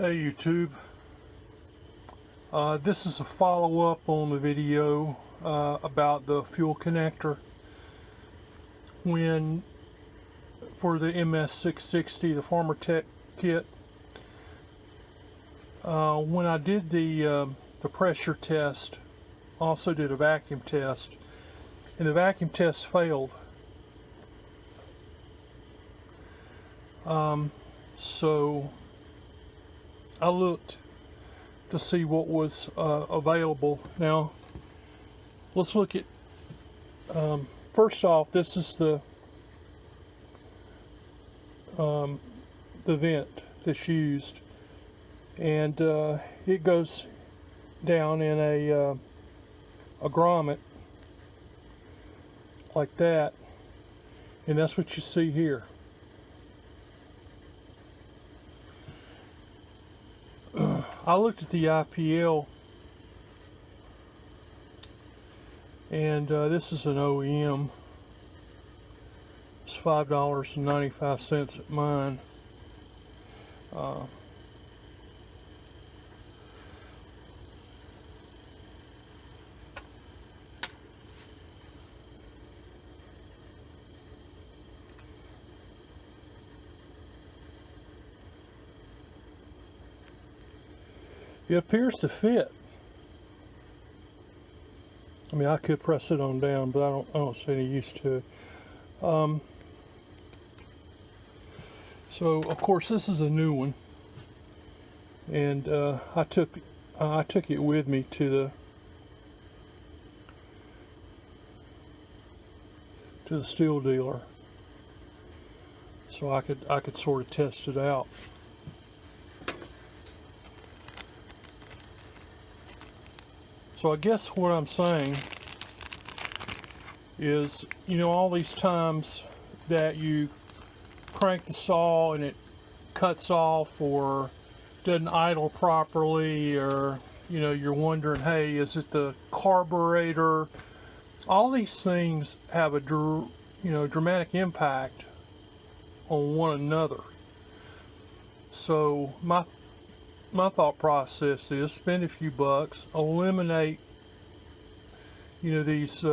Hey YouTube, this is a follow-up on the video about the fuel connector for the MS660, the FarmerTec kit. When I did the pressure test, also did a vacuum test, and the vacuum test failed. So I looked to see what was available. Now let's look at first off, this is the vent that's used, and it goes down in a grommet like that, and that's what you see here. I looked at the IPL, and this is an OEM. It's $5.95 at mine. It appears to fit. I mean, I could press it on down, but I don't see any use to it. So of course this is a new one, and I took it with me to the steel dealer, so I could sort of test it out. So I guess what I'm saying is, you know, all these times that you crank the saw and it cuts off or doesn't idle properly, or, you know, you're wondering, hey, is it the carburetor? All these things have a dramatic impact on one another. So my thought process is spend a few bucks, eliminate, you know, these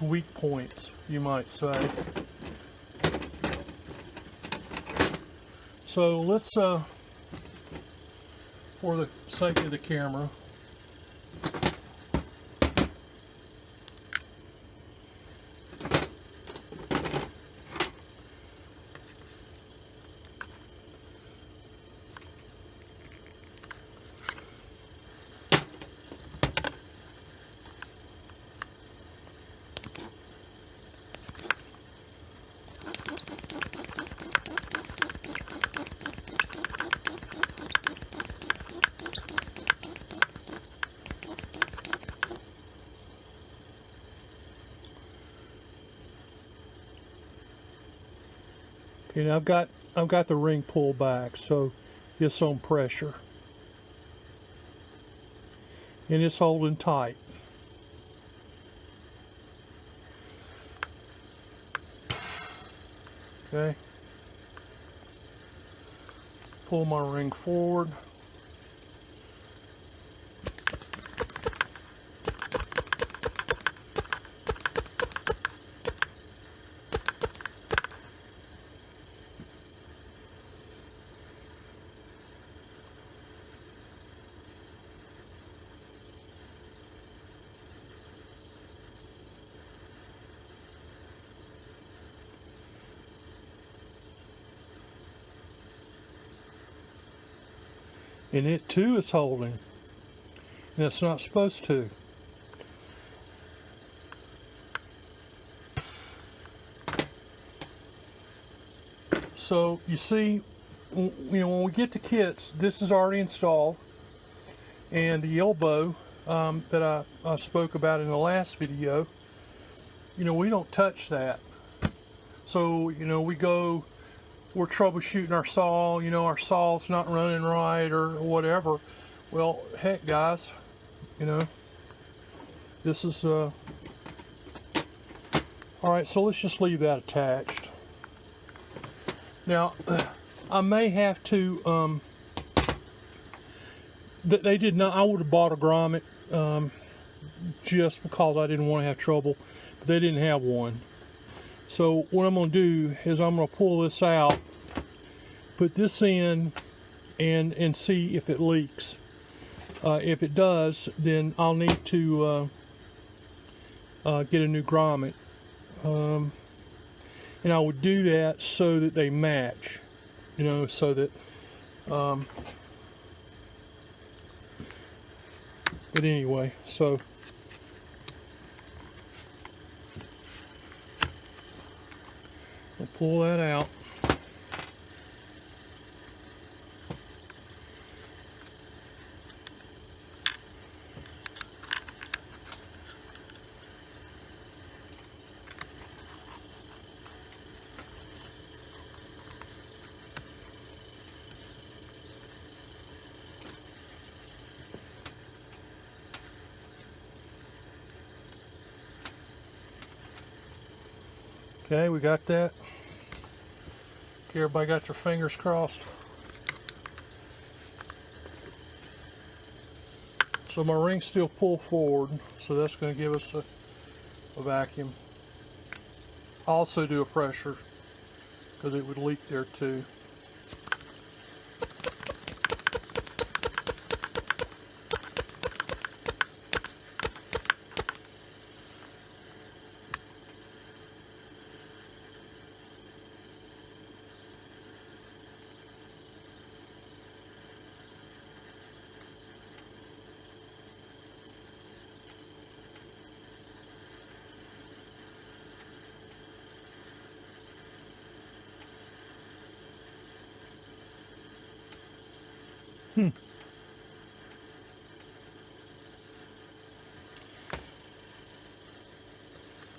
weak points, you might say. So let's, for the sake of the camera, and I've got the ring pulled back, so it's on pressure, and it's holding tight. Okay, pull my ring forward. And it too is holding, and it's not supposed to. So you see, you know, when we get the kits, this is already installed, and the elbow that I spoke about in the last video, you know, we don't touch that. So, you know, we're troubleshooting our saw, you know, our saw's not running right or whatever. Well, heck, guys, you know, this is all right, so let's just leave that attached. Now, I may have to, they did not, I would have bought a grommet just because I didn't want to have trouble, but they didn't have one. So what I'm going to do is I'm going to pull this out, put this in, and see if it leaks. If it does, then I'll need to get a new grommet. And I would do that so that they match, you know, so that, but anyway, so I'll pull that out. Okay, we got that. Okay, everybody got their fingers crossed. So my ring's still pulled forward, so that's going to give us a vacuum. I'll also do a pressure because it would leak there too.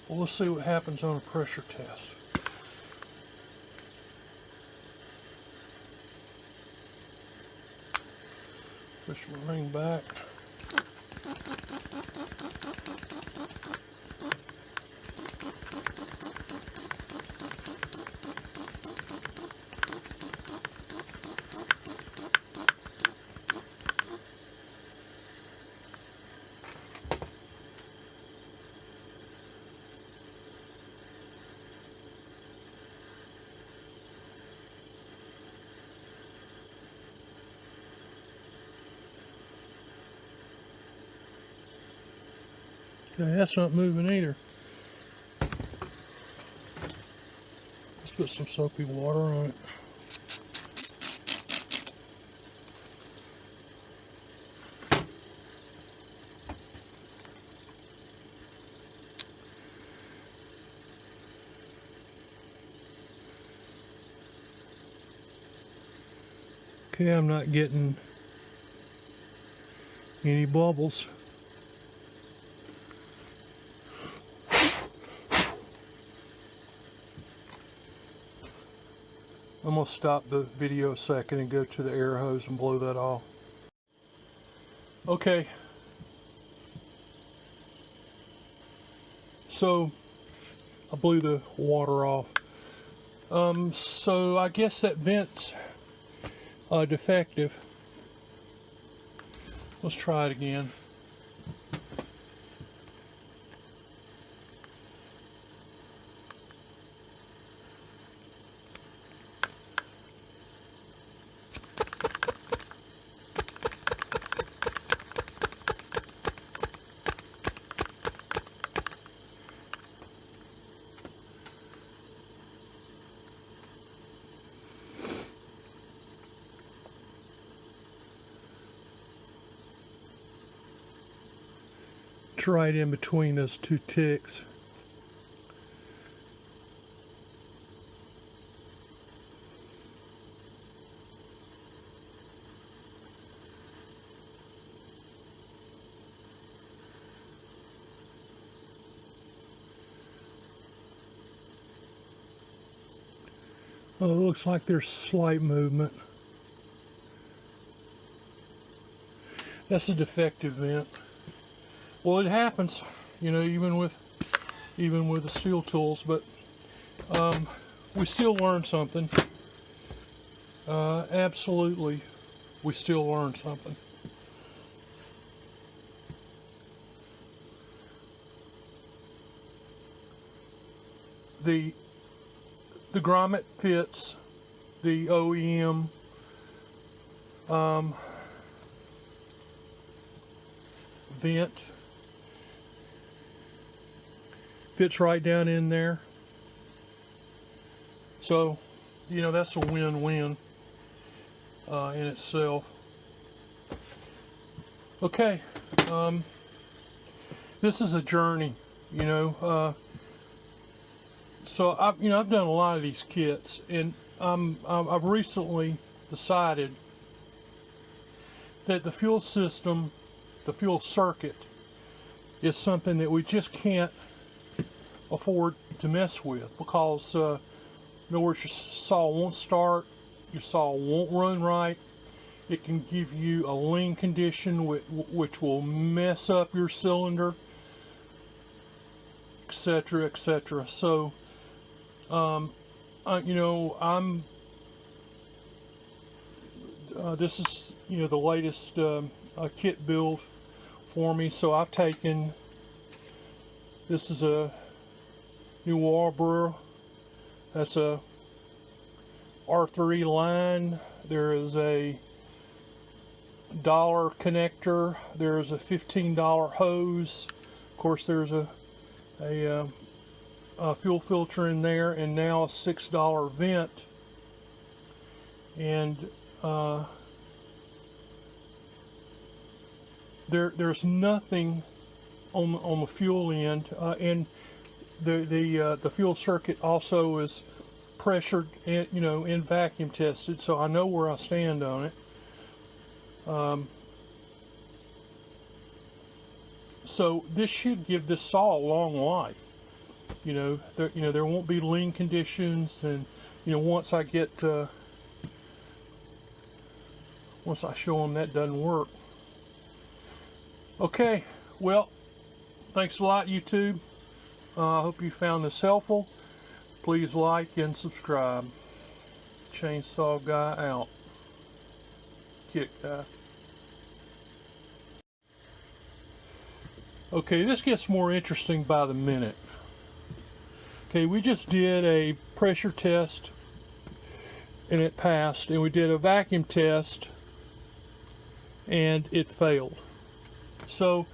Well, let's see what happens on a pressure test. Push my ring back. Okay, that's not moving either. Let's put some soapy water on it. Okay, I'm not getting any bubbles. I'm going to stop the video a second and go to the air hose and blow that off. Okay. So I blew the water off. So I guess that vent's defective. Let's try it again. It's right in between those two ticks. Oh, it looks like there's slight movement. That's a defective vent. Well, it happens, you know, even with the steel tools, but we still learn something. Absolutely, we still learn something. The grommet fits the OEM vent. Fits right down in there. So, you know, that's a win-win in itself. Okay, this is a journey, you know. So I've done a lot of these kits, and I've recently decided that the fuel system, the fuel circuit, is something that we just can't afford to mess with, because in other words, your saw won't start, your saw won't run right. It can give you a lean condition which will mess up your cylinder, etc., etc. So you know, this is, you know, the latest kit build for me. So I've taken, this is a new Walbro, that's a R3 line. There is a $1 connector. There's a $15 hose. Of course, there's a fuel filter in there, and now a $6 vent. And there's nothing on the fuel end, and the fuel circuit also is pressured and, you know, and vacuum tested, so I know where I stand on it. So this should give this saw a long life. You know, there won't be lean conditions, and you know, once I show them that doesn't work. Okay, well, thanks a lot, YouTube. I hope you found this helpful. Please like and subscribe. Chainsaw Guy out. Kit Guy. Okay, this gets more interesting by the minute. Okay, we just did a pressure test and it passed, and we did a vacuum test and it failed. So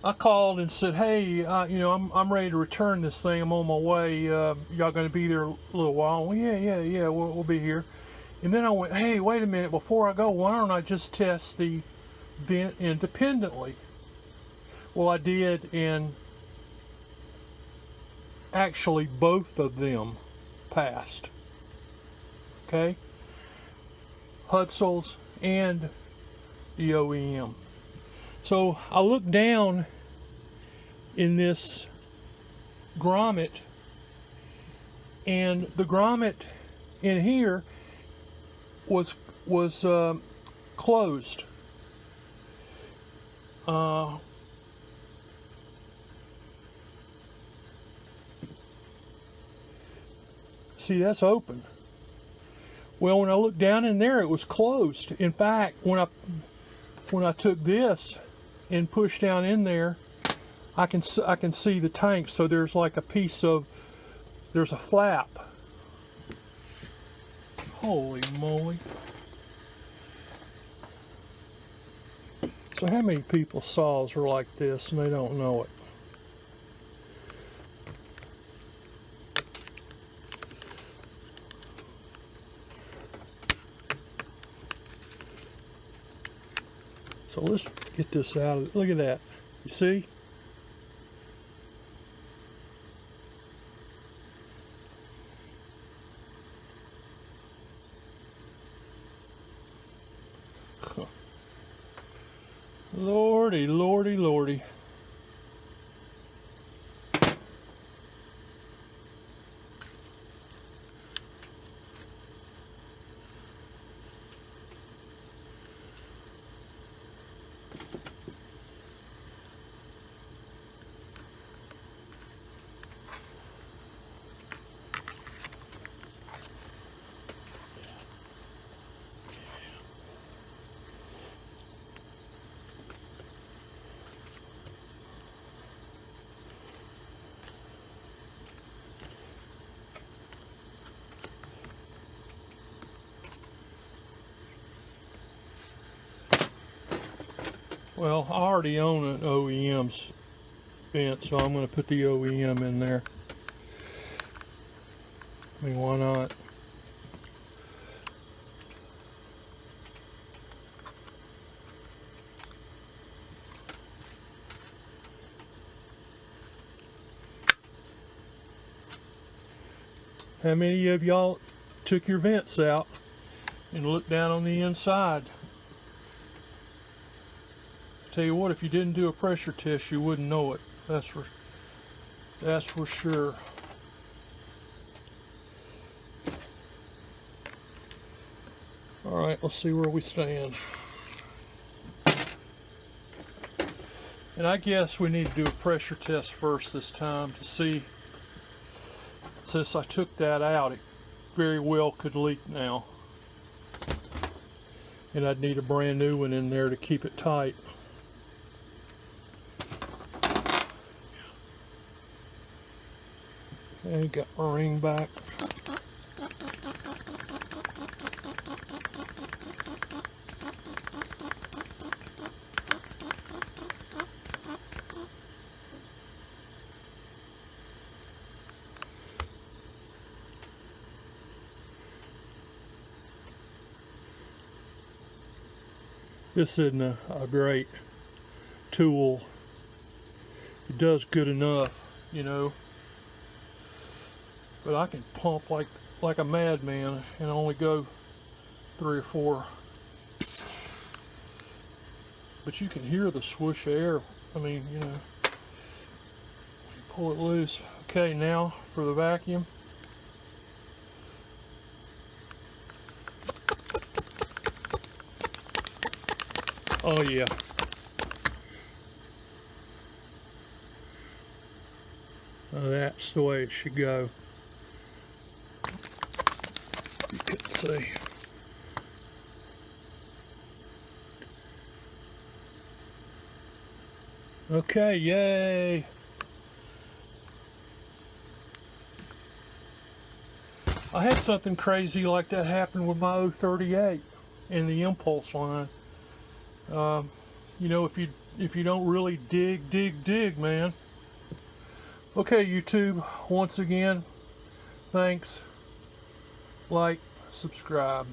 I called and said, hey, you know, I'm ready to return this thing. I'm on my way. Y'all going to be there a little while? Well, yeah, we'll be here. And then I went, hey, wait a minute, before I go, why don't I just test the vent independently? Well, I did, and actually both of them passed. Okay, Hutzel's and the OEM. So I looked down in this grommet, and the grommet in here was closed. See, that's open. Well, when I looked down in there, it was closed. In fact, when I took this and pushed down in there, I can see the tank. So there's like a piece of, there's a flap. Holy moly! So how many people's saws are like this and they don't know it? So let's get this out of it. Look at that. You see? Lordy, lordy, lordy. Well, I already own an OEM's vent, so I'm going to put the OEM in there. I mean, why not? How many of y'all took your vents out and looked down on the inside? Tell you what, if you didn't do a pressure test, you wouldn't know it. That's for sure. All right, let's see where we stand. And I guess we need to do a pressure test first this time to see. Since I took that out, it very well could leak now. And I'd need a brand new one in there to keep it tight. Okay, got my ring back. This isn't a great tool. It does good enough, you know. But I can pump like a madman and only go 3 or 4. But you can hear the swoosh of air. I mean, you know, you pull it loose. Okay, now for the vacuum. Oh yeah. That's the way it should go. You couldn't see. Okay, yay! I had something crazy like that happen with my 038 in the impulse line. You know, if you don't really dig, man. Okay, YouTube, once again, thanks. Like, subscribe.